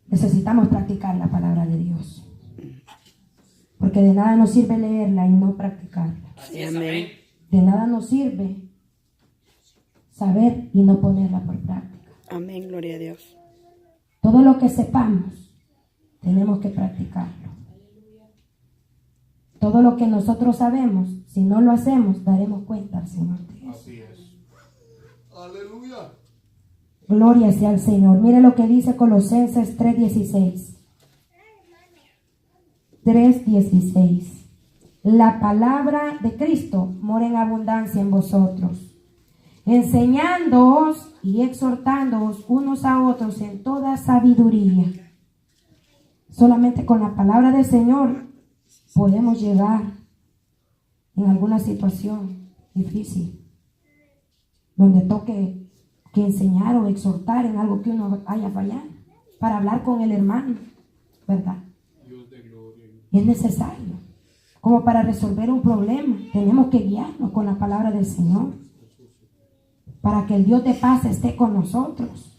necesitamos practicar la palabra de Dios. Porque de nada nos sirve leerla y no practicarla. Así es, amén. De nada nos sirve saber y no ponerla por práctica. Amén, gloria a Dios. Todo lo que sepamos, tenemos que practicarlo. Todo lo que nosotros sabemos, si no lo hacemos, daremos cuenta al Señor de eso. Así es. Aleluya. Gloria sea al Señor. Mire lo que dice Colosenses 3:16. 3:16. La palabra de Cristo mora en abundancia en vosotros, enseñándoos y exhortándoos unos a otros en toda sabiduría. Solamente con la palabra del Señor podemos llegar en alguna situación difícil, donde toque que enseñar o exhortar en algo que uno haya fallado, para hablar con el hermano, ¿verdad? Dios de gloria. Es necesario, como para resolver un problema, tenemos que guiarnos con la palabra del Señor, para que el Dios de paz esté con nosotros,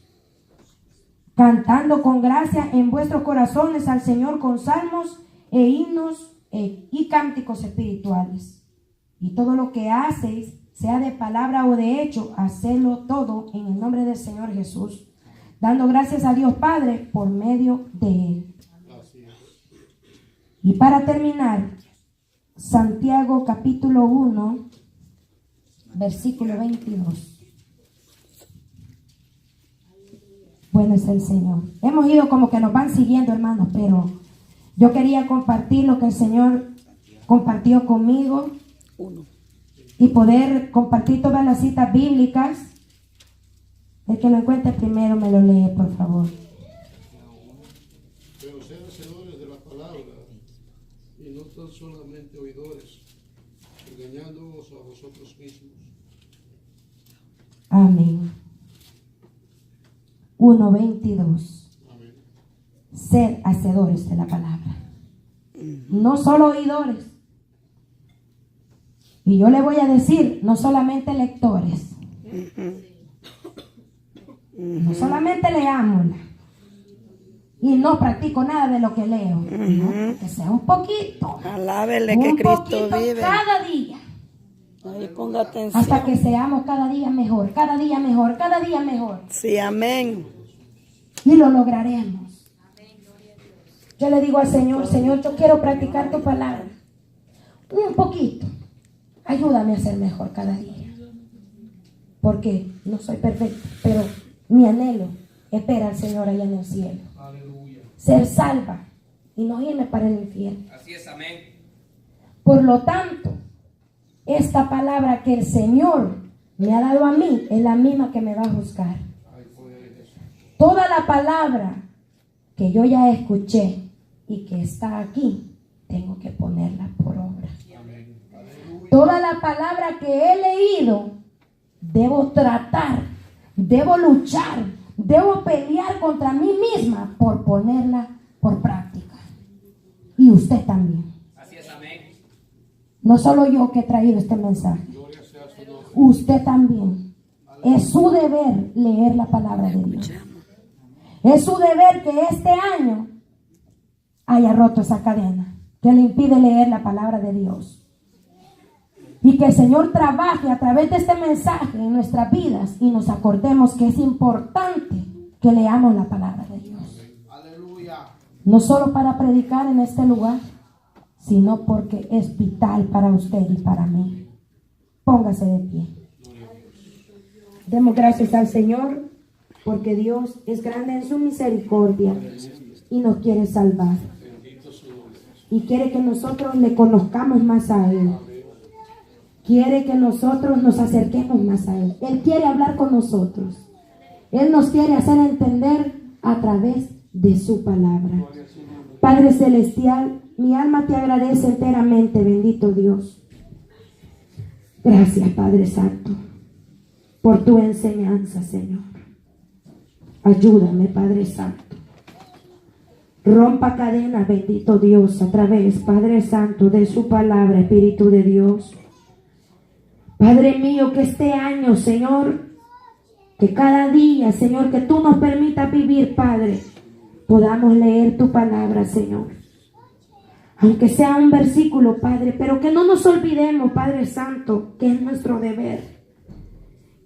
cantando con gracia en vuestros corazones al Señor con salmos e himnos y cánticos espirituales. Y todo lo que hacéis, sea de palabra o de hecho, hacedlo todo en el nombre del Señor Jesús, dando gracias a Dios Padre por medio de Él. Así es. Y para terminar, Santiago capítulo 1, versículo 22. Bueno es el Señor. Hemos ido como que nos van siguiendo, hermanos, pero yo quería compartir lo que el Señor compartió conmigo y poder compartir todas las citas bíblicas. El que lo encuentre primero me lo lee, por favor. Pero sean hacedores de la palabra y no tan solamente oidores, engañándoos a vosotros mismos. Amén. 1:22. Amén. Sed hacedores de la palabra, no solo oidores. Y yo le voy a decir, no solamente lectores, no solamente leámosla y no practico nada de lo que leo, no, que sea un poquito, Alábele que un Cristo poquito vive. cada día, Ahí ponga atención. hasta que seamos cada día mejor, cada día mejor, cada día mejor, Sí, amén. y lo lograremos. Yo le digo al Señor, Señor, yo quiero practicar tu palabra un poquito, ayúdame a ser mejor cada día, porque no soy perfecto, pero mi anhelo espera al Señor allá en el cielo. Aleluya. Ser salva y no irme para el infierno. Así es, amén. Por lo tanto, esta palabra que el Señor me ha dado a mí es la misma que me va a juzgar. Hay poder en eso. Toda la palabra que yo ya escuché y que está aquí, tengo que ponerla por obra. Amén. Aleluya. Toda la palabra que he leído, debo tratar, debo luchar, debo pelear contra mí misma por ponerla por práctica. Y usted también. Así es, amén. No solo yo que he traído este mensaje, Gloria sea su nombre. usted también. Es su deber leer la palabra de Dios. Es su deber que este año haya roto esa cadena que le impide leer la palabra de Dios. Y que el Señor trabaje a través de este mensaje en nuestras vidas y nos acordemos que es importante que leamos la palabra de Dios. Aleluya. No solo para predicar en este lugar, sino porque es vital para usted y para mí. Póngase de pie. Demos gracias al Señor porque Dios es grande en su misericordia y nos quiere salvar. Y quiere que nosotros le conozcamos más a Él. Quiere que nosotros nos acerquemos más a Él. Él quiere hablar con nosotros. Él nos quiere hacer entender a través de su palabra. Padre Celestial, mi alma te agradece enteramente, bendito Dios. Gracias, Padre Santo, por tu enseñanza, Señor. Ayúdame, Padre Santo. Rompa cadenas, bendito Dios, a través, Padre Santo, de su palabra, Espíritu de Dios. Padre mío, que este año, Señor, que cada día, Señor, que tú nos permitas vivir, Padre, podamos leer tu palabra, Señor. Aunque sea un versículo, Padre, pero que no nos olvidemos, Padre Santo, que es nuestro deber.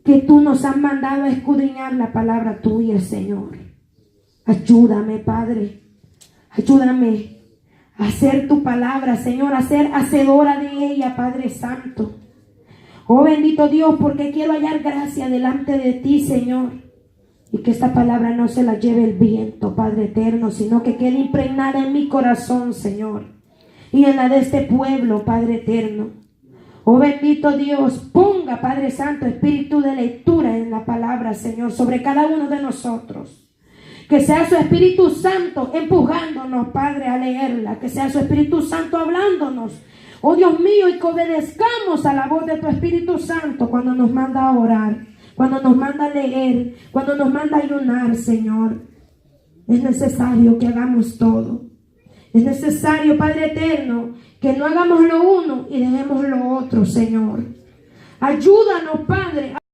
Que tú nos has mandado a escudriñar la palabra tuya, Señor. Ayúdame, Padre. Ayúdame a hacer tu palabra, Señor, a ser hacedora de ella, Padre Santo. Oh bendito Dios, porque quiero hallar gracia delante de ti, Señor. Y que esta palabra no se la lleve el viento, Padre eterno, sino que quede impregnada en mi corazón, Señor. Y en la de este pueblo, Padre eterno. Oh bendito Dios, ponga, Padre Santo, espíritu de lectura en la palabra, Señor, sobre cada uno de nosotros. Que sea su Espíritu Santo empujándonos, Padre, a leerla. Que sea su Espíritu Santo hablándonos. Oh Dios mío, y que obedezcamos a la voz de tu Espíritu Santo cuando nos manda a orar, cuando nos manda a leer, cuando nos manda a ayunar, Señor. Es necesario que hagamos todo. Es necesario, Padre eterno, que no hagamos lo uno y dejemos lo otro, Señor. Ayúdanos, Padre.